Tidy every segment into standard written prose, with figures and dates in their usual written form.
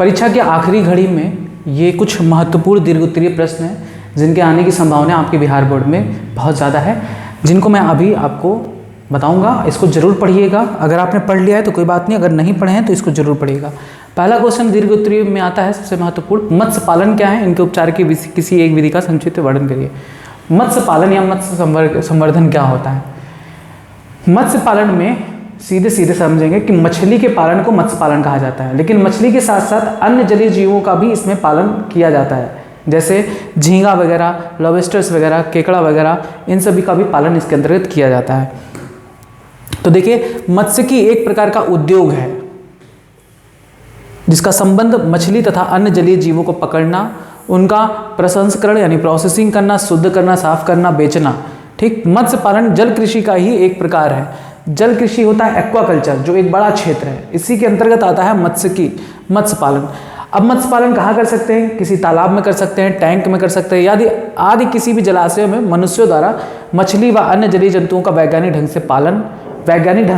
परीक्षा के आखिरी घड़ी में ये कुछ महत्वपूर्ण दीर्घोत्तरीय प्रश्न हैं जिनके आने की संभावना आपके बिहार बोर्ड में बहुत ज़्यादा है, जिनको मैं अभी आपको बताऊंगा। इसको जरूर पढ़िएगा। अगर आपने पढ़ लिया है तो कोई बात नहीं, अगर नहीं पढ़े हैं तो इसको जरूर पढ़िएगा। पहला क्वेश्चन दीर्घोत्तरीय में आता है, सबसे महत्वपूर्ण, मत्स्य पालन क्या है, इनके उपचार की किसी एक विधि का संक्षिप्त वर्णन करिए। मत्स्य पालन या मत्स्य संवर्धन क्या होता है? मत्स्य पालन में सीधे सीधे समझेंगे कि मछली के पालन को मत्स्य पालन कहा जाता है, लेकिन मछली के साथ साथ अन्य जलीय जीवों का भी इसमें पालन किया जाता है, जैसे झींगा वगैरह, लॉबस्टर्स वगैरह, केकड़ा वगैरह, इन सभी का भी पालन इसके अंतर्गत किया जाता है। तो देखिए, मत्स्यिकी एक प्रकार का उद्योग है जिसका संबंध मछली तथा अन्य जलीय जीवों को पकड़ना, उनका प्रसंस्करण यानी प्रोसेसिंग करना, शुद्ध करना, साफ करना, बेचना। ठीक, मत्स्य पालन जल कृषि का ही एक प्रकार है। जल कृषि होता है एक्वाकल्चर, जो एक बड़ा क्षेत्र है, इसी के अंतर्गत आता है मत्स्य पालन। अब मत्स्य पालन कहाँ कर सकते हैं? किसी तालाब में कर सकते हैं, टैंक में कर सकते हैं, यदि आदि किसी भी जलाशय में मनुष्यों द्वारा मछली व अन्य जलीय जंतुओं का वैज्ञानिक ढंग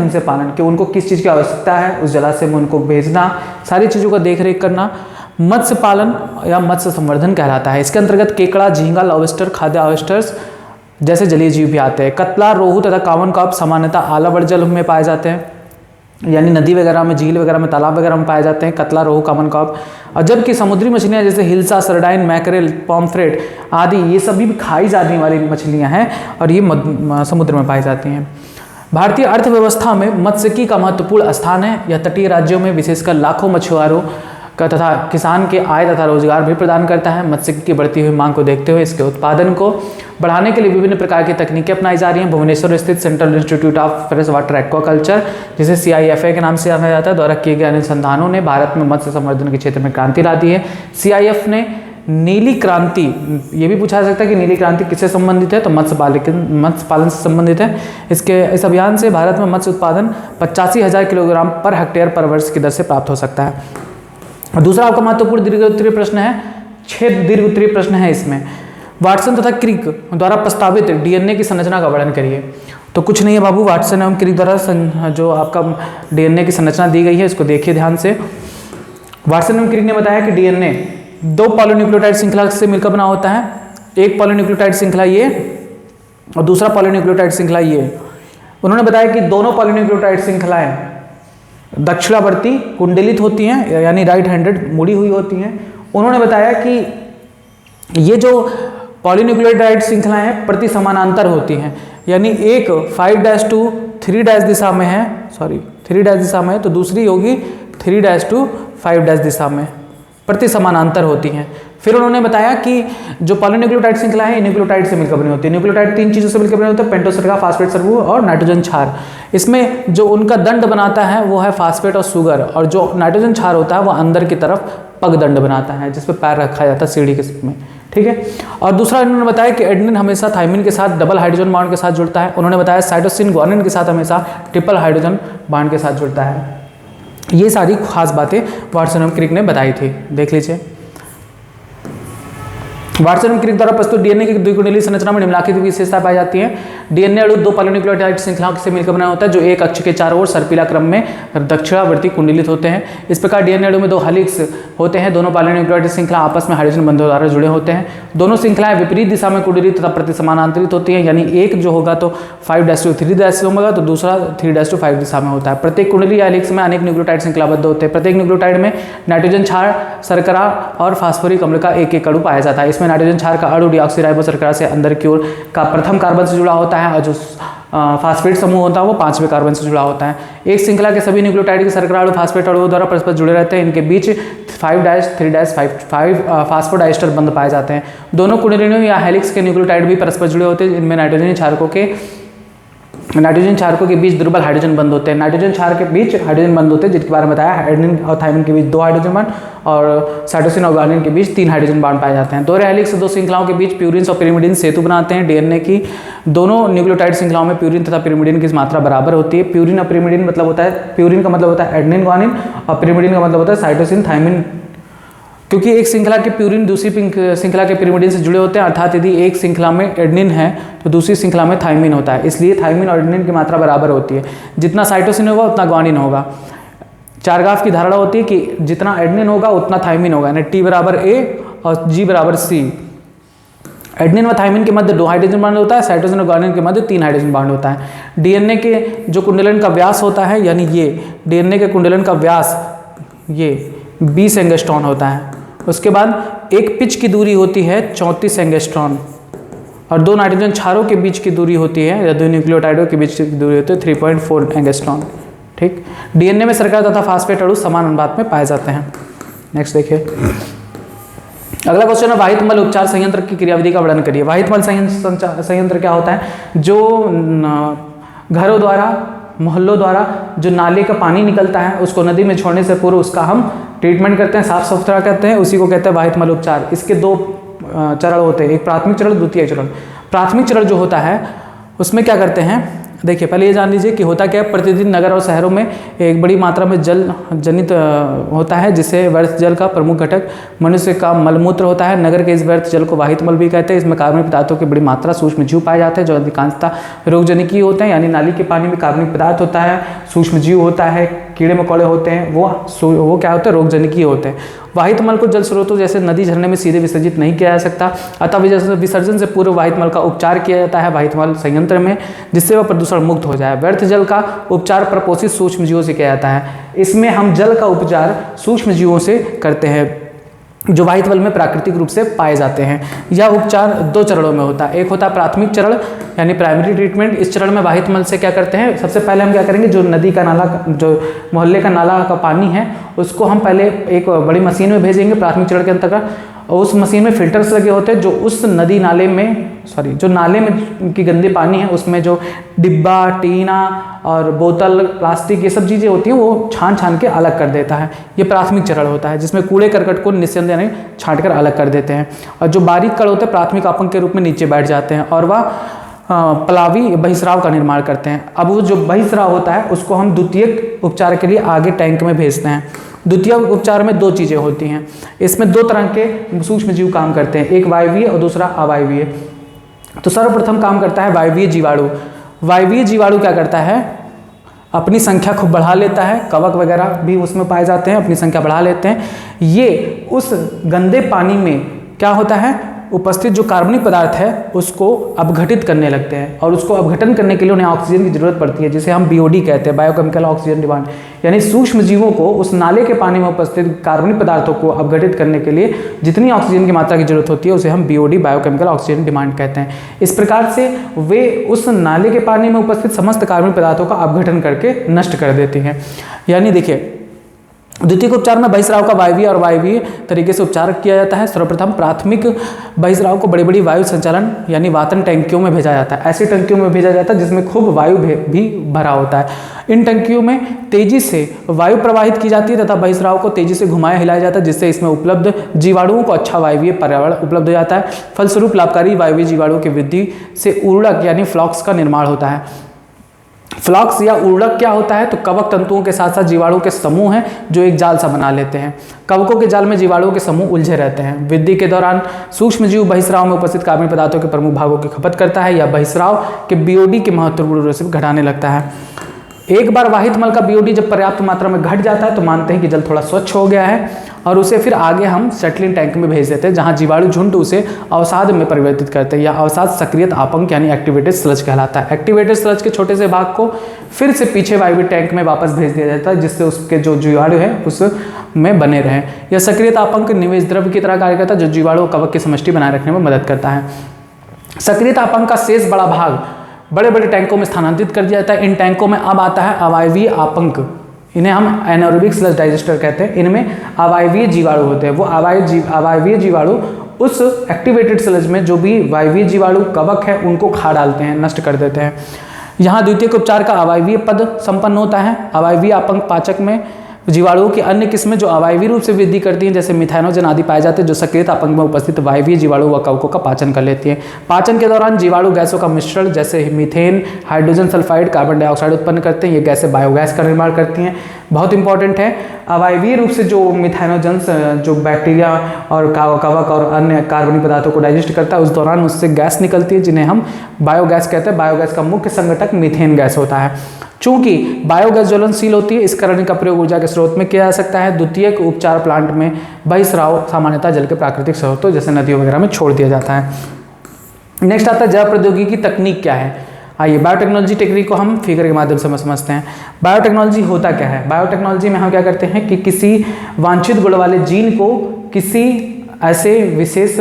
से पालन कि उनको किस चीज़ की आवश्यकता है, उस जलाशय में उनको भेजना, सारी चीज़ों का देखरेख करना मत्स्य पालन या मत्स्य संवर्धन कहलाता है। इसके अंतर्गत केकड़ा, झींगा, लॉबस्टर, खाद्य ऑयस्टर्स जैसे जलीय जीव भी आते हैं। कतला, रोहू तथा कामन कार्प सामान्यतः आलावर्त जल में पाए जाते हैं, यानी नदी वगैरह में, झील वगैरह में, तालाब वगैरह में पाए जाते हैं कतला, रोहू, कामन कार्प। और जबकि समुद्री मछलियाँ जैसे हिल्सा, सरडाइन, मैकरेल, पॉम्फ्रेट आदि ये सभी भी खाई जाने वाली मछलियाँ हैं और ये समुद्र में पाई जाती हैं। भारतीय अर्थव्यवस्था में मत्स्यिकी का महत्वपूर्ण स्थान है। यह तटीय राज्यों में विशेषकर लाखों मछुआरों का तथा किसान के आय तथा रोजगार भी प्रदान करता है। मत्स्यिकी की बढ़ती हुई मांग को देखते हुए इसके उत्पादन को बढ़ाने के लिए विभिन्न प्रकार की तकनीकें अपनाई जा रही हैं। भुवनेश्वर स्थित central institute of fresh water aquaculture, जिसे CIFA के नाम से जाना जाता है, द्वारा किए गए अनुसंधानों ने भारत में मत्स्य संवर्धन के क्षेत्र में क्रांति ला दी है। CIF ने नीली क्रांति, ये भी पूछा जा सकता है कि नीली क्रांति किससे संबंधित है, तो मत्स्य पालन से संबंधित है। इस अभियान से भारत में मत्स्य उत्पादन 85,000 किलोग्राम पर हेक्टेयर पर वर्ष की दर से प्राप्त हो सकता है। और दूसरा आपका महत्वपूर्ण दीर्घोत्तरीय प्रश्न है, 6 दीर्घोत्तरीय प्रश्न है इसमें। वाटसन तथा क्रिक द्वारा प्रस्तावित DNA की संरचना का वर्णन करिए। तो कुछ नहीं है बाबू, वाटसन एवं क्रिक द्वारा जो आपका DNA की संरचना दी गई है, इसको देखिए ध्यान से। वाटसन एवं क्रिक ने बताया कि DNA 2 पॉलीन्यूक्लियोटाइड श्रृंखला से मिलकर बना होता है। एक पॉलीन्यूक्लियोटाइड श्रृंखला ये और दूसरा पॉलीन्यूक्लियोटाइड श्रृंखला ये। उन्होंने बताया कि दोनों पॉलीन्यूक्लियोटाइड श्रृंखलाएं दक्षिणावर्ती कुंडलित होती हैं, यानी राइट हैंडेड मुड़ी हुई होती हैं। उन्होंने बताया कि ये जो पॉलीन्यूक्लियोटाइड श्रृंखलाएं हैं प्रति समानांतर होती हैं, यानी एक 5' to 3' दिशा में है, 3' दिशा में है, तो दूसरी होगी 3' to 5' दिशा में, प्रति समानांतर होती हैं। फिर उन्होंने बताया कि जो पॉलीन्यूक्लियोटाइड श्रृंखला है न्यूक्लियोटाइड से मिलकर बनी होती है। न्यूक्लियोटाइड 3 चीज़ों से मिलकर बने होते हैं, पेंटोस शर्करा, फास्फेट समूह और नाइट्रोजन क्षार। इसमें जो उनका दंड बनाता है वो है फास्फेट और शुगर, और जो नाइट्रोजन क्षार होता है वो अंदर की तरफ पगदंड बनाता है, जिस पर पैर रखा जाता है सीढ़ी के में। ठीक है। और दूसरा उन्होंने बताया कि एडेनिन हमेशा थाइमिन के साथ डबल हाइड्रोजन बॉन्ड के साथ जुड़ता है। उन्होंने बताया साइटोसिन ग्वानिन के साथ हमेशा ट्रिपल हाइड्रोजन बॉन्ड के साथ जुड़ता है। ये सारी खास बातें वाटसन एवं क्रिक ने बताई थी, देख लीजिए। वाटसन एवं क्रिक द्वारा प्रस्तुत DNA की द्विकुंडलीय संरचना में निम्नलिखित विशेषता पाई जाती है। DNA अणु 2 पॉलीन्यूक्लियोटाइड श्रृंखलाओं से मिलकर बना होता है, जो एक अक्ष के चारों ओर सर्पिला क्रम में दक्षिणावर्ती कुंडलित होते हैं। इस प्रकार DNA अणु में 2 हेलिक्स होते हैं। दोनों पॉलीन्यूक्लियोटाइड श्रृंखला आपस में हाइड्रोजन बंधों द्वारा जुड़े होते हैं। दोनों श्रृंखलाएं विपरीत दिशा में कुंडलित तथा प्रति समानांतरित होती हैं, यानी एक जो होगा तो 5' to 3' होगा, तो दूसरा 3' to 5 दिशा में होता है। प्रत्येक कुंडली या हेलिक्स में अनेक न्यूक्लियोटाइड श्रृंखलाबद्ध होते हैं। प्रत्येक न्यूक्लियोटाइड में नाइट्रोजन क्षार, शर्करा और फास्फोरिक अम्ल का एक अणु पाया जाता है। इसमें नाइट्रोजन क्षार का अणु डीऑक्सीराइबो शर्करा से अंदर की ओर का प्रथम कार्बन से जुड़ा होता है, और जो फास्फेट समूह होता है वो 5वें कार्बन से जुड़ा होता है। एक श्रृंखला के सभी न्यूक्लियोटाइड के शर्करा अणु फास्फेट अणुओं द्वारा परस्पर जुड़े रहते हैं। इनके बीच 5' फास्फोडाइस्टर बंध पाए जाते हैं। दोनों कुंडलियों या हेलिक्स के न्यूक्लियोटाइड भी परस्पर जुड़े होते हैं। इनमें नाइट्रोजन क्षारकों के बीच दुर्बल हाइड्रोजन बंध होते हैं। नाइट्रोजन क्षार के बीच हाइड्रोजन बंध होते हैं, जिनके बारे में बताया। एडेनिन और थाइमिन के बीच 2 हाइड्रोजन बॉन्ड और साइटोसिन और ग्वानिन के बीच 3 हाइड्रोजन बॉन्ड पाए जाते हैं। दोहरे हेलिक्स 2 श्रृंखलाओं के बीच प्यूरिन और पिरिमिडिन सेतु बनाते हैं। DNA की दोनों न्यूक्लियोटाइड श्रृंखलाओं में प्यूरिन तथा पिरिमिडिन की मात्रा बराबर होती है। प्यूरिन और पिरिमिडिन मतलब होता है, प्यूरिन का मतलब होता है एडेनिन ग्वानिन और पिरिमिडिन का मतलब होता है साइटोसिन थाइमिन। क्योंकि एक श्रृंखला के प्यूरिन दूसरी श्रृंखला के पिरिमिडिन से जुड़े होते हैं, अर्थात यदि एक श्रृंखला में एडेनिन है तो दूसरी श्रृंखला में थाइमिन होता है, इसलिए थाइमिन और एडेनिन की मात्रा बराबर होती है। जितना साइटोसिन होगा उतना ग्वानिन होगा। चारगाफ की धारणा होती है कि जितना एडेनिन होगा उतना थायमिन होगा, यानी T बराबर A और G बराबर C। एडेनिन व थायमिन के मध्य 2 हाइड्रोजन बांड होता है, साइटोसिन और ग्वानिन के मध्य 3 हाइड्रोजन बांड होता है। डीएनए के जो कुंडलन का व्यास होता है, यानी ये डीएनए के कुंडलन का व्यास ये 20 एंगस्ट्रॉन होता है। उसके बाद एक पिच की दूरी होती है 34 एंगस्ट्रॉन और 2 नाइट्रोजन क्षारों के बीच की दूरी होती है या 2 न्यूक्लियोटाइडों के बीच की दूरी होती है 3.4 एंगस्ट्रॉन। ठीक, डीएनए में शर्करा तथा फास्फेट अणु समान अनुपात में पाए जाते हैं। नेक्स्ट देखिए, अगला क्वेश्चन है वाहित मल उपचार संयंत्र की क्रियाविधि का वर्णन करिए। वाहित मल संयंत्र क्या होता है? जो घरों द्वारा, मोहल्लों द्वारा जो नाले का पानी निकलता है उसको नदी में छोड़ने से पूर्व उसका हम ट्रीटमेंट करते हैं, साफ सुथरा करते हैं, उसी को कहते हैं वाहित मल उपचार। इसके 2 चरण होते हैं, एक प्राथमिक चरण, द्वितीय चरण। प्राथमिक चरण जो होता है उसमें क्या करते हैं, देखिए पहले ये जान लीजिए कि होता क्या है, प्रतिदिन नगर और शहरों में एक बड़ी मात्रा में जल जनित होता है, जिससे व्यर्थ जल का प्रमुख घटक मनुष्य का मलमूत्र होता है। नगर के इस व्यर्थ जल को वाहित मल भी कहते हैं। इसमें कार्बनिक पदार्थों की बड़ी मात्रा, सूक्ष्म जीव पाए जाते हैं जो अधिकांशतः रोगजनकी होते हैं, यानी नाली के पानी में कार्बनिक पदार्थ होता है, सूक्ष्म जीव होता है, कीड़े मकोड़े होते हैं, वो क्या होते हैं, रोगजनकी होते हैं। वाहित मल को जल स्रोतों जैसे नदी झरने में सीधे विसर्जित नहीं किया जा सकता, अतः विसर्जन से पूर्व वाहित मल का उपचार किया जाता है वाहित मल संयंत्र में, जिससे वह प्रदूषण मुक्त हो जाए। व्यर्थ जल का उपचार प्रपोषित सूक्ष्म जीवों से किया जाता है। इसमें हम जल का उपचार सूक्ष्म जीवों से करते हैं जो वाहित मल में प्राकृतिक रूप से पाए जाते हैं। यह उपचार 2 चरणों में होता है। एक होता है प्राथमिक चरण यानी प्राइमरी ट्रीटमेंट। इस चरण में वाहित मल से क्या करते हैं, सबसे पहले हम क्या करेंगे, जो नदी का नाला, जो मोहल्ले का नाला का पानी है उसको हम पहले एक बड़ी मशीन में भेजेंगे प्राथमिक चरण के अंतर्गत, और उस मशीन में फिल्टर्स लगे होते हैं जो उस नदी नाले में जो नाले में की गंदे पानी है उसमें जो डिब्बा, टीना और बोतल, प्लास्टिक, ये सब चीज़ें होती हैं वो छान के अलग कर देता है। ये प्राथमिक चरण होता है जिसमें कूड़े करकट को निस्संदेह यानी छांट कर अलग कर देते हैं, और जो बारीक कण होते हैं प्राथमिक आपंक के रूप में नीचे बैठ जाते हैं और वह पलावी बहिस्राव का निर्माण करते हैं। अब वो जो बहिस्राव होता है उसको हम द्वितीयक उपचार के लिए आगे टैंक में भेजते हैं। द्वितीय उपचार में 2 चीज़ें होती हैं, इसमें 2 तरह के सूक्ष्म जीव काम करते हैं, एक वायवीय और दूसरा अवायवीय। तो सर्वप्रथम काम करता है वायवीय जीवाणु। वायवीय जीवाणु क्या करता है, अपनी संख्या खूब बढ़ा लेता है, कवक वगैरह भी उसमें पाए जाते हैं, अपनी संख्या बढ़ा लेते हैं। ये उस गंदे पानी में क्या होता है, उपस्थित जो कार्बनिक पदार्थ है उसको अपघटित करने लगते हैं, और उसको अपघटन करने के लिए उन्हें ऑक्सीजन की जरूरत पड़ती है, जिसे हम बीओडी कहते हैं, बायोकेमिकल ऑक्सीजन डिमांड। यानी सूक्ष्म जीवों को उस नाले के पानी में उपस्थित कार्बनिक पदार्थों को अपघटित करने के लिए जितनी ऑक्सीजन की मात्रा की जरूरत होती है उसे हम बीओडी, बायोकेमिकल ऑक्सीजन डिमांड कहते हैं। इस प्रकार से वे उस नाले के पानी में उपस्थित समस्त कार्बनिक पदार्थों का अपघटन करके नष्ट कर देती हैं। यानी देखिए, द्वितीय उपचार में बहिस्राव का वायवीय और वायवीय तरीके से उपचार किया जाता है। सर्वप्रथम प्राथमिक बहिस्राव को बड़ी बड़ी वायु संचालन यानी वातन टंकियों में भेजा जाता है। ऐसी टंकियों में भेजा जाता है जिसमें खूब वायु भी भरा होता है। इन टंकियों में तेजी से वायु प्रवाहित की जाती है तथा बहिस्राव को तेजी से घुमाया हिलाया जाता है, जिससे इसमें उपलब्ध जीवाणुओं को अच्छा वायवीय पर्यावरण उपलब्ध हो जाता है। फलस्वरूप लाभकारी वायवीय जीवाणुओं की वृद्धि से उर्वरक यानी फ्लॉक्स का निर्माण होता है। फ्लॉक्स या उर्वरक क्या होता है, तो कवक तंतुओं के साथ साथ जीवाणुओं के समूह हैं जो एक जाल सा बना लेते हैं। कवकों के जाल में जीवाणुओं के समूह उलझे रहते हैं। वृद्धि के दौरान सूक्ष्म जीव बहिस्राव में उपस्थित कार्बनिक पदार्थों के प्रमुख भागों की खपत करता है या बहिस्राव के बीओडी के महत्वपूर्ण रूप से घटाने लगता है। एक बार वाहित मल का बीओडी जब पर्याप्त मात्रा में घट जाता है तो मानते हैं कि जल थोड़ा स्वच्छ हो गया है, और उसे फिर आगे हम सेटलिंग टैंक में भेज देते हैं, जहां जीवाणु झुंड उसे अवसाद में परिवर्तित करते हैं, या अवसाद सक्रियत आपंक यानी एक्टिवेटेड स्लज कहलाता है। एक्टिवेटेड स्लज के छोटे से भाग को फिर से पीछे वायवीय टैंक में वापस भेज दिया जाता है, जिससे उसके जो जीवाणु है उसमें बने रहें। यह सक्रियत आपंक निवेश द्रव्य की तरह कार्य करता है जो जीवाणु कवक की समष्टि बनाए रखने में मदद करता है। सक्रियत आपंक का शेष बड़ा भाग बड़े बड़े टैंकों में स्थानांतरित कर दिया जाता है। इन टैंकों में अब आता है अवायवीय आपंक, इन्हें हम एनारोबिक स्लज डाइजेस्टर कहते हैं। इनमें अवायवीय जीवाणु होते हैं। वो अवायवीय जीवाणु उस एक्टिवेटेड स्लज में जो भी वायवीय जीवाणु कवक है उनको खा डालते हैं, नष्ट कर देते हैं। यहाँ द्वितीय उपचार का अवायवीय पद संपन्न होता है। अवायवीय आपंक पाचक में जीवाणुओं की अन्य किस्में जो अवायवीय रूप से वृद्धि करती हैं, जैसे मिथाइनोजन आदि पाए जाते हैं, जो सक्रियत आपंक में उपस्थित वायवीय जीवाणु व कवकों का पाचन कर लेती हैं। पाचन के दौरान जीवाणु गैसों का मिश्रण जैसे methane, hydrogen sulphide, carbon dioxide उत्पन्न करते हैं। ये गैसें बायोगैस का निर्माण करती हैं। बहुत इंपॉर्टेंट है, अवायवीय रूप से जो मिथाइनोजन्स जो बैक्टीरिया और कवक और अन्य कार्बनिक पदार्थों को डाइजेस्ट करता है, उस दौरान उससे गैस निकलती है जिन्हें हम बायोगैस कहते हैं। बायोगैस का मुख्य संघटक मीथेन गैस होता है। चूंकि बायोगैस ज्वलनशील होती है, इस कारण का प्रयोग ऊर्जा के स्रोत में किया जा सकता है। द्वितीयक उपचार प्लांट में बहिस्राव सामान्यतः जल के प्राकृतिक स्रोतों जैसे नदियों वगैरह में छोड़ दिया जाता है। नेक्स्ट आता है जैव प्रौद्योगिकी तकनीक क्या है। आइए बायोटेक्नोलॉजी टेक्निक को हम फिगर के माध्यम से समझते हैं। बायोटेक्नोलॉजी होता क्या है। बायोटेक्नोलॉजी में हम क्या करते हैं कि किसी वांछित गुण वाले जीन को किसी ऐसे विशेष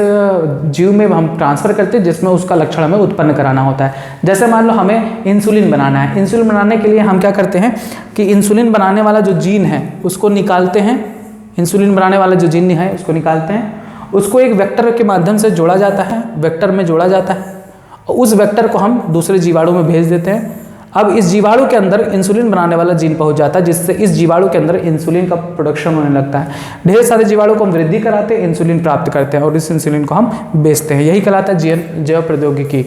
जीव में हम ट्रांसफर करते हैं जिसमें उसका लक्षण हमें उत्पन्न कराना होता है। जैसे मान लो हमें इंसुलिन बनाना है। इंसुलिन बनाने के लिए हम क्या करते हैं कि इंसुलिन बनाने वाला जो जीन है उसको निकालते हैं। इंसुलिन बनाने वाला जो जीन है उसको निकालते हैं, उसको एक वेक्टर के माध्यम से जोड़ा जाता है, वेक्टर में जोड़ा जाता है और उस वेक्टर को हम दूसरे जीवाणु में भेज देते हैं। अब इस जीवाणु के अंदर इंसुलिन बनाने वाला जीन पहुंच जाता है जिससे इस जीवाणु के अंदर इंसुलिन का प्रोडक्शन होने लगता है। ढेर सारे जीवाणु को हम वृद्धि कराते हैं, इंसुलिन प्राप्त करते हैं और इस इंसुलिन को हम बेचते हैं। यही कहलाता है जैव प्रौद्योगिकी।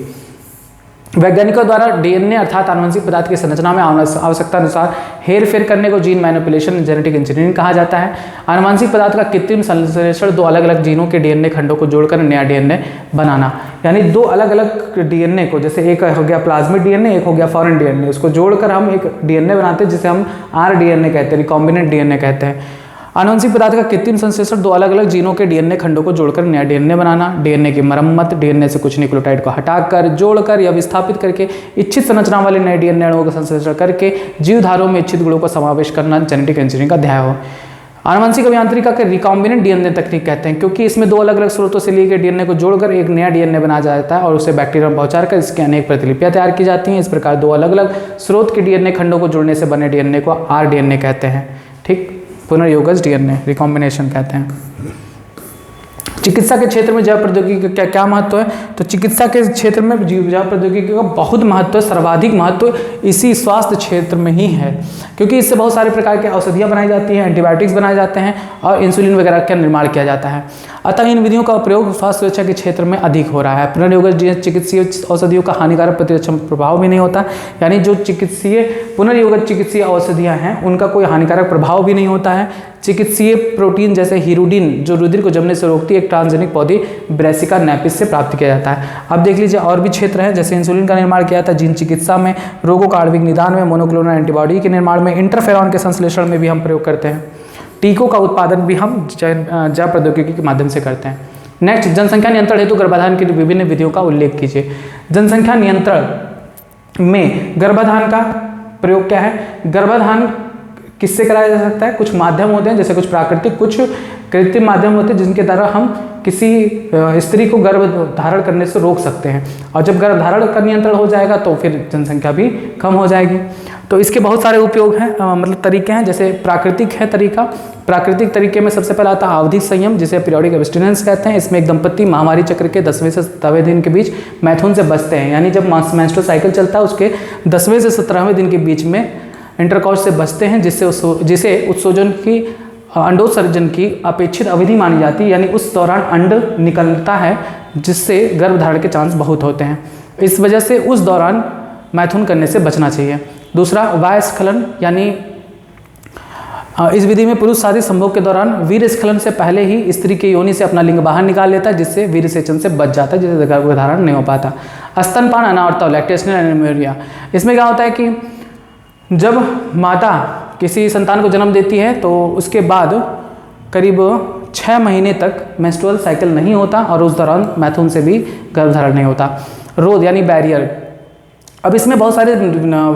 वैज्ञानिकों द्वारा डीएनए अर्थात आनुवंशिक पदार्थ की संरचना में आवश्यकता अनुसार हेर फेर करने को जीन मैनिपुलेशन जेनेटिक इंजीनियरिंग कहा जाता है। आनुवंशिक पदार्थ का कृत्रिम संश्लेषण दो अलग अलग जीनों के डीएनए खंडों को जोड़कर नया डीएनए बनाना, यानी दो अलग अलग डीएनए को, जैसे एक हो गया प्लाज्मिड डीएनए, एक हो गया फॉरेन डीएनए, उसको जोड़कर हम एक डीएनए बनाते हैं जिसे हम आरडीएनए कहते हैं, रिकॉम्बिनेंट डीएनए कहते हैं। आनुवंशिक पदार्थ का कृत्रिम संश्लेषण दो अलग अलग जीनों के डीएनए खंडों को जोड़कर नया डीएनए बनाना, डीएनए की मरम्मत, डीएनए से कुछ न्यूक्लियोटाइड को हटाकर जोड़कर या विस्थापित करके इच्छित संरचना वाले नए डीएनए अणुओं का संश्लेषण करके जीवधारों में इच्छित गुणों का समावेश करना जेनेटिक इंजीनियरिंग का अध्याय हो। आनुवंशिक अभियांत्रिकी का रिकॉम्बिनेंट डीएनए तकनीक कहते हैं क्योंकि इसमें दो अलग अलग स्रोतों से लिए गए डीएनए को जोड़कर एक नया डीएनए बनाया जाता है और उसे बैक्टीरिया में पहुंचाकर इसकी अनेक प्रतिलिपियां तैयार की जाती हैं। इस प्रकार दो अलग अलग स्रोत के डीएनए खंडों को जोड़ने से बने डीएनए को आरडीएनए कहते हैं। ठीक, पुनर्योगज डीएनए रिकॉम्बिनेशन कहते हैं। चिकित्सा के क्षेत्र में जैव प्रौद्योगिकी का क्या महत्व है, तो चिकित्सा के क्षेत्र में जैव प्रौद्योगिकी का बहुत महत्व है, सर्वाधिक महत्व इसी स्वास्थ्य क्षेत्र में ही है क्योंकि इससे बहुत सारे प्रकार की औषधियाँ बनाई जाती हैं, एंटीबायोटिक्स बनाए जाते हैं और इंसुलिन वगैरह का निर्माण किया जाता है। अतः इन विधियों का प्रयोग स्वास्थ्य सुरक्षा के क्षेत्र में अधिक हो रहा है। पुनर्योगज चिकित्सीय औषधियों का हानिकारक प्रतिरक्षा प्रभाव भी नहीं होता, यानी जो पुनर्योगज चिकित्सीय औषधियाँ हैं उनका कोई हानिकारक प्रभाव भी नहीं होता है। चिकित्सीय प्रोटीन जैसे हीरोडिन जो रुधिर को जमने से रोकती है एक ट्रांसजेनिक पौधे ब्रेसिका नेपिस से प्राप्त किया जाता है। अब देख लीजिए और भी क्षेत्र हैं, जैसे इंसुलिन का निर्माण किया जाता है जीन चिकित्सा में, रोगों का आणविक निदान में, मोनोक्लोनल एंटीबॉडी के निर्माण में, इंटरफेरॉन के संश्लेषण में भी हम प्रयोग करते हैं। टीकों का उत्पादन भी हम जैव प्रौद्योगिकी के माध्यम से करते हैं। नेक्स्ट, जनसंख्या नियंत्रण हेतु गर्भाधान की विभिन्न विधियों का उल्लेख कीजिए। जनसंख्या नियंत्रण में गर्भाधान का प्रयोग क्या है। गर्भाधान किससे कराया जा सकता है, कुछ माध्यम होते हैं जैसे कुछ प्राकृतिक कुछ कृत्रिम माध्यम होते हैं जिनके द्वारा हम किसी स्त्री को गर्भ धारण करने से रोक सकते हैं और जब गर्भ धारण का नियंत्रण हो जाएगा तो फिर जनसंख्या भी कम हो जाएगी। तो इसके बहुत सारे उपयोग हैं, मतलब तरीके हैं। जैसे प्राकृतिक है तरीका, प्राकृतिक तरीके में सबसे पहला आता है आवधिक संयम जिसे पीरियोडिक एब्स्टिनेंस कहते हैं। इसमें एक दंपति महामारी चक्र के 10वें से 17वें दिन के बीच मैथुन से बचते हैं, यानी जब मेंस्ट्रुअल साइकिल चलता है उसके 10वें से 17वें दिन के बीच में इंटरकॉर्स से बचते हैं जिसे उत्सर्जन की अंडोत्सर्जन की अपेक्षित अवधि मानी जाती है, यानी उस दौरान अंड निकलता है जिससे गर्भधारण के चांस बहुत होते हैं। इस वजह से उस दौरान मैथुन करने से बचना चाहिए। दूसरा वायस्खलन, यानी इस विधि में पुरुष शादी संभोग के दौरान वीर स्खलन से पहले ही स्त्री के योनि से अपना लिंग बाहर निकाल लेता है जिससे वीर सेचन से बच जाता है, जिससे गर्भधारण नहीं हो पाता। स्तनपान अनावरता लैक्टेशनल एनीमिया, इसमें क्या होता है कि जब माता किसी संतान को जन्म देती है तो उसके बाद करीब 6 महीने तक मेंस्ट्रुअल साइकिल नहीं होता और उस दौरान मैथुन से भी गर्भधारण नहीं होता। रोध यानी बैरियर, अब इसमें बहुत सारे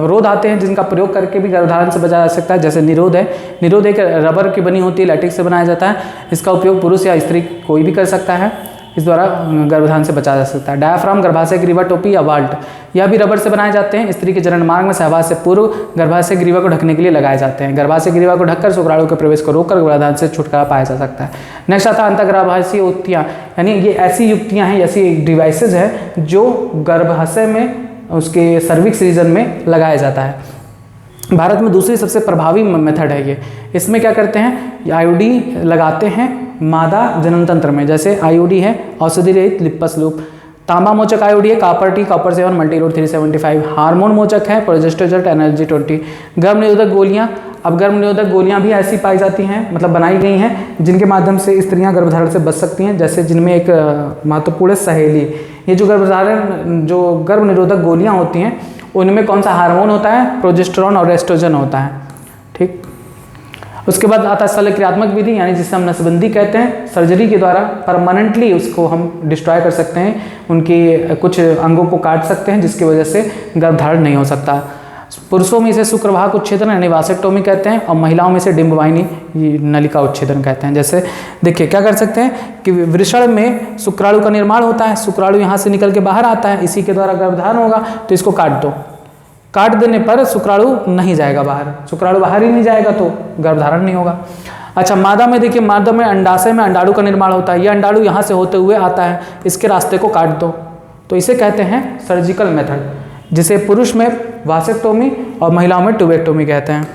रोध आते हैं जिनका प्रयोग करके भी गर्भधारण से बचा जा सकता है। जैसे निरोध है, निरोध एक रबर की बनी होती है, लैटेक्स से बनाया जाता है। इसका उपयोग पुरुष या स्त्री कोई भी कर सकता है, इस द्वारा गर्भधारण से बचा जा सकता है। डायाफ्राम, गर्भाशय ग्रीवा टोपी या वाल्ट, यह भी रबर से बनाए जाते हैं। स्त्री के जनन मार्ग में सहवास से पूर्व गर्भाशय ग्रीवा को ढकने के लिए लगाए जाते हैं। गर्भाशय ग्रीवा को ढककर शुक्राणु के प्रवेश को रोककर गर्भधारण से छुटकारा पाया जा सकता है। नेक्स्ट आता है अंतर्गर्भाशयी युक्तियाँ, यानी ये ऐसी युक्तियाँ हैं, ऐसी डिवाइसेज हैं जो गर्भाशय में उसके सर्विक्स रीजन में लगाया जाता है। भारत में दूसरी सबसे प्रभावी मेथड है ये। इसमें क्या करते हैं, आईयूडी लगाते हैं मादा जनन तंत्र में, जैसे आईयूडी है औषधि रहित लिप्पस लूप। तांबा मोचक आईयूडी है कॉपर टी, कॉपर 7, मल्टीरोड 375। हार्मोन मोचक है प्रोजेस्टेरोन एनर्जी 20। गर्भ निरोधक गोलियां, अब गर्भ निरोधक गोलियां भी ऐसी पाई जाती हैं, मतलब बनाई गई हैं जिनके माध्यम से स्त्रियां गर्भधारण से बच सकती हैं, जैसे जिनमें एक महत्वपूर्ण सहेली। ये जो गर्भ निरोधक गोलियां होती हैं उनमें कौन सा हार्मोन होता है, प्रोजेस्टेरोन और एस्ट्रोजन होता है। ठीक, उसके बाद आता है शल्यक्रियात्मक विधि, यानी जिसे हम नसबंदी कहते हैं। सर्जरी के द्वारा परमानेंटली उसको हम डिस्ट्रॉय कर सकते हैं, उनकी कुछ अंगों को काट सकते हैं, जिसकी वजह से गर्भधारण नहीं हो सकता। पुरुषों में इसे शुक्रवाहक उच्छेदन यानी वासेक्टोमी कहते हैं, और महिलाओं में इसे डिंबवाहिनी नलिका उच्छेदन कहते हैं। जैसे देखिए क्या कर सकते हैं कि वृषण में शुक्राणु का निर्माण होता है, शुक्राणु यहाँ से निकल के बाहर आता है, इसी के द्वारा गर्भधारण होगा, तो इसको काट दो। काट देने पर शुक्राणु नहीं जाएगा बाहर, शुक्राणु बाहर ही नहीं जाएगा तो गर्भधारण नहीं होगा। अच्छा, मादा में देखिए, मादा में अंडाशय में अंडाणु का निर्माण होता है, यह अंडाणु यहाँ से होते हुए आता है, इसके रास्ते को काट दो, तो इसे कहते हैं सर्जिकल मेथड, जिसे पुरुष में वासेक्टोमी और महिलाओं में ट्यूबेक्टोमी कहते हैं।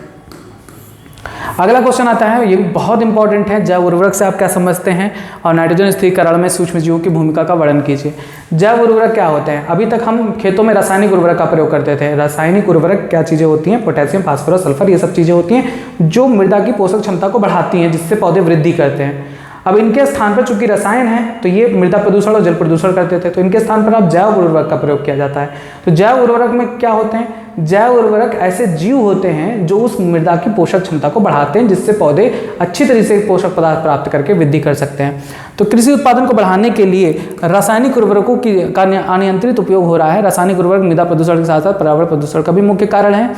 अगला क्वेश्चन आता है, ये बहुत इंपॉर्टेंट है, जैव उर्वरक से आप क्या समझते हैं और नाइट्रोजन स्थिरीकरण में सूक्ष्म जीवों की भूमिका का वर्णन कीजिए। जैव उर्वरक क्या होते हैं? अभी तक हम खेतों में रासायनिक उर्वरक का प्रयोग करते थे। रासायनिक उर्वरक क्या चीज़ें होती हैं? पोटेशियम, फास्फोरस, सल्फर, ये सब चीज़ें होती हैं जो मृदा की पोषक क्षमता को बढ़ाती हैं, जिससे पौधे वृद्धि करते हैं। अब इनके स्थान पर चूंकि रसायन है, तो ये मृदा प्रदूषण और जल प्रदूषण करते थे, तो इनके स्थान पर अब जैव उर्वरक का प्रयोग किया जाता है। तो जैव उर्वरक में क्या होते हैं? जैव उर्वरक ऐसे जीव होते हैं जो उस मृदा की पोषक क्षमता को बढ़ाते हैं, जिससे पौधे अच्छी तरह से पोषक पदार्थ प्राप्त करके वृद्धि कर सकते हैं। तो कृषि उत्पादन को बढ़ाने के लिए रासायनिक उर्वरकों का अनियंत्रित उपयोग हो रहा है। रासायनिक उर्वरक मृदा प्रदूषण के साथ साथ पर्यावरण प्रदूषण का भी मुख्य कारण है।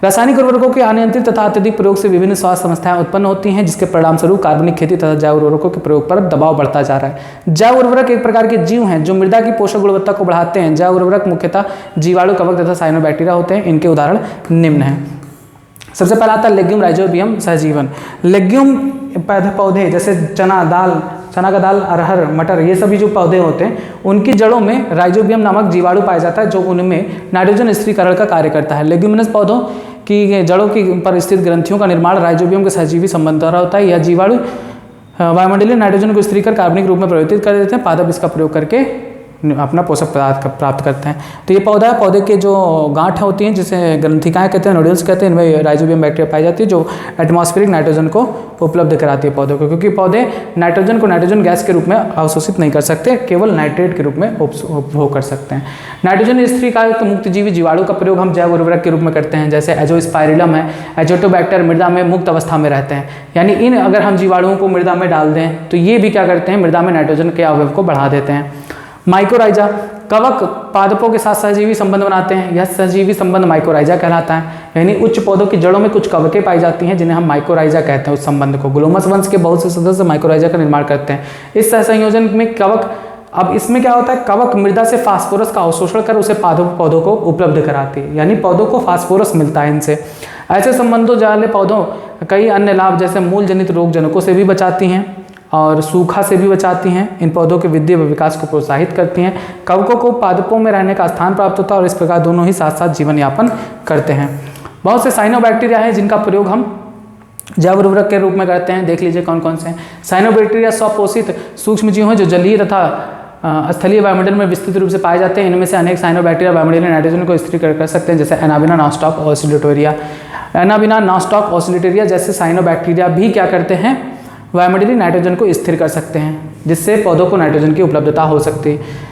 रासायनिक उर्वरकों के अनियंत्रित तथा अत्यधिक प्रयोग से विभिन्न स्वास्थ्य समस्याएं उत्पन्न होती हैं, जिसके परिणामस्वरूप कार्बनिक खेती तथा जैव उर्वरकों के प्रयोग पर दबाव बढ़ता जा रहा है। जैव उर्वरक एक प्रकार के जीव हैं जो मृदा की पोषक गुणवत्ता को बढ़ाते हैं। जैव उर्वरक मुख्यतः जीवाणु, कवक तथा साइनोबैक्टीरिया होते हैं। इनके उदाहरण निम्न हैं। सबसे पहला आता है लेग्यूम, राइजोबियम, सहजीवन। लेग्यूम पौधे जैसे चना दाल, चना का दाल, अरहर, मटर, ये सभी जो पौधे होते हैं उनकी जड़ों में राइजोबियम नामक जीवाणु पाया जाता है, जो उनमें नाइट्रोजन स्थिरीकरण का कार्य करता है। लेग्यूमिनस पौधों की जड़ों की पर स्थित ग्रंथियों का निर्माण राइजोबियम के सहजीवी संबंध द्वारा होता है। यह जीवाणु वायुमंडलीय नाइट्रोजन को स्थिरीकर कार्बनिक रूप में परिवर्तित कर देते हैं। पादप इसका प्रयोग करके अपना पोषक पदार्थ प्राप्त करते हैं। तो ये पौधा है, पौधे के जो गांठ होती हैं जिसे ग्रंथिकाएं कहते हैं, नोड्यूल्स कहते हैं, इनमें राइजोबियम बैक्टीरिया पाई जाती है जो एटमॉस्फेरिक नाइट्रोजन को उपलब्ध कराती है पौधों को, क्योंकि पौधे नाइट्रोजन को नाइट्रोजन गैस के रूप में अवशोषित नहीं कर सकते, केवल नाइट्रेट के रूप में उपभोग कर सकते हैं। नाइट्रोजन स्थिरीकारक मुक्त जीवी जीवाणु का प्रयोग हम जैव उर्वरक के रूप में करते हैं, जैसे एजोस्पाइरिलम है, एजोटोबैक्टर मृदा में मुक्त अवस्था में रहते हैं, यानी इन अगर हम जीवाणुओं को मृदा में डाल दें तो ये भी क्या करते हैं, मृदा में नाइट्रोजन के अवयव को बढ़ा देते हैं। माइकोराइजा, कवक पादपों के साथ सहजीवी संबंध बनाते हैं। यह सहजीवी संबंध माइकोराइजा कहलाता है, यानी उच्च पौधों की जड़ों में कुछ कवकें पाई जाती हैं जिन्हें हम माइकोराइजा कहते हैं। उस संबंध को ग्लोमस वंश के बहुत से सदस्य माइकोराइजा का निर्माण करते हैं। इस सहसंयोजन में कवक, अब इसमें क्या होता है, कवक मृदा से फास्फोरस का अवशोषण कर उसे पौधों को उपलब्ध कराती है, यानी पौधों को फास्फोरस मिलता है इनसे। ऐसे संबंधों वाले पौधों कई अन्य लाभ जैसे मूल जनित रोग जनकों से भी बचाती हैं और सूखा से भी बचाती हैं। इन पौधों के वृद्धि व विकास को प्रोत्साहित करती हैं। कवकों को पादपों में रहने का स्थान प्राप्त होता है और इस प्रकार दोनों ही साथ साथ जीवन यापन करते हैं। बहुत से साइनोबैक्टीरिया हैं जिनका प्रयोग हम जैव उर्वरक के रूप में करते हैं। देख लीजिए कौन कौन से हैं। साइनोबैक्टीरिया स्वपोषित सूक्ष्म जीव हैं जो जलीय तथा स्थलीय वायुमंडल में विस्तृत रूप से पाए जाते हैं। इनमें से अनेक साइनोबैक्टीरिया वायुमंडलीय नाइट्रोजन को स्थिर कर सकते हैं, जैसे Anabaena, nostoc, Oscillatoria. Anabaena, nostoc, Oscillatoria जैसे साइनोबैक्टीरिया भी क्या करते हैं, वायुमंडलीय नाइट्रोजन को स्थिर कर सकते हैं, जिससे पौधों को नाइट्रोजन की उपलब्धता हो सकती है।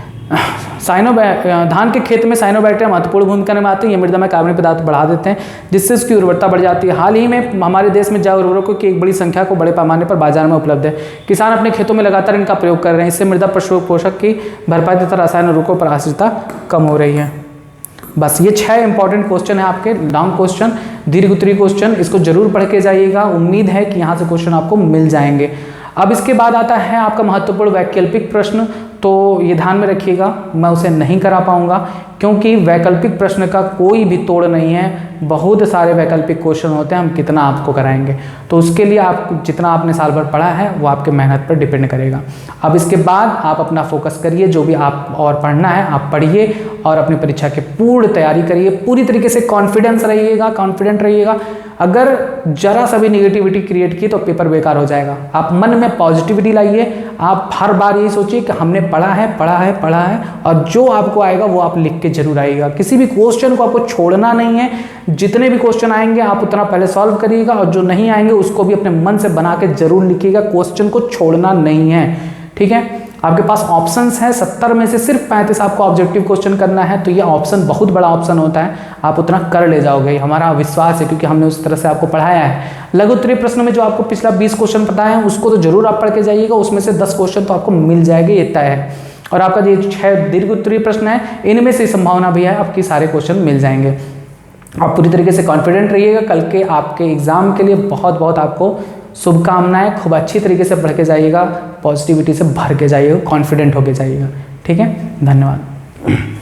धान के खेत में साइनोबैक्टीरिया महत्वपूर्ण भूमिका निभाते हैं। ये मृदा में कार्बनिक पदार्थ बढ़ा देते हैं, जिससे उसकी उर्वरता बढ़ जाती है। हाल ही में हमारे देश में जैव उर्वरकों की एक बड़ी संख्या को बड़े पैमाने पर बाजार में उपलब्ध है। किसान अपने खेतों में लगातार इनका प्रयोग कर रहे हैं। इससे मृदा पोषक की भरपाई तथा रासायनिक उर्वरकों पर आश्रितता कम हो रही है। बस ये 6 इंपॉर्टेंट क्वेश्चन है आपके, लॉन्ग क्वेश्चन, दीर्घ उत्तरीय क्वेश्चन। इसको जरूर पढ़ के जाइएगा, उम्मीद है कि यहाँ से क्वेश्चन आपको मिल जाएंगे। अब इसके बाद आता है आपका महत्वपूर्ण वैकल्पिक प्रश्न, तो ये ध्यान में रखिएगा, मैं उसे नहीं करा पाऊंगा क्योंकि वैकल्पिक प्रश्न का कोई भी तोड़ नहीं है। बहुत सारे वैकल्पिक क्वेश्चन होते हैं, हम कितना आपको कराएंगे, तो उसके लिए आप जितना आपने साल भर पढ़ा है वो आपके मेहनत पर डिपेंड करेगा। अब इसके बाद आप अपना फोकस करिए, जो भी आप और पढ़ना है आप पढ़िए और अपनी परीक्षा की पूर्ण तैयारी करिए। पूरी तरीके से कॉन्फिडेंट रहिएगा। अगर जरा सा भी निगेटिविटी क्रिएट की तो पेपर बेकार हो जाएगा। आप मन में पॉजिटिविटी लाइए। आप हर बार यही सोचिए कि हमने पढ़ा है और जो आपको आएगा वो आप लिख के जरूर आइएगा। किसी भी क्वेश्चन को आपको छोड़ना नहीं है। जितने भी क्वेश्चन आएंगे आप उतना पहले सॉल्व करिएगा और जो नहीं आएंगे उसको भी अपने मन से बना के जरूर लिखिएगा। क्वेश्चन को छोड़ना नहीं है, ठीक है। आपके पास ऑप्शंस हैं 70 में से सिर्फ 35 आपको ऑब्जेक्टिव क्वेश्चन करना है, तो ये ऑप्शन बहुत बड़ा ऑप्शन होता है, आप उतना कर ले जाओगे, हमारा विश्वास है, क्योंकि हमने उस तरह से आपको पढ़ाया है। लघु उत्तरीय प्रश्न में जो आपको पिछला 20 क्वेश्चन पता है उसको तो जरूर आप पढ़ के जाइएगा, उसमें से 10 क्वेश्चन तो आपको मिल जाएंगे, ये तय है। और आपका जो 6 दीर्घ उत्तरीय प्रश्न है इनमें से संभावना भी है आपकी सारे क्वेश्चन मिल जाएंगे। आप पूरी तरीके से कॉन्फिडेंट रहिएगा, कल के आपके एग्जाम के लिए बहुत बहुत आपको शुभकामनाएं। खूब अच्छी तरीके से पढ़ के जाइएगा, पॉजिटिविटी से भर के जाइएगा, कॉन्फिडेंट होके जाइएगा। ठीक है, धन्यवाद।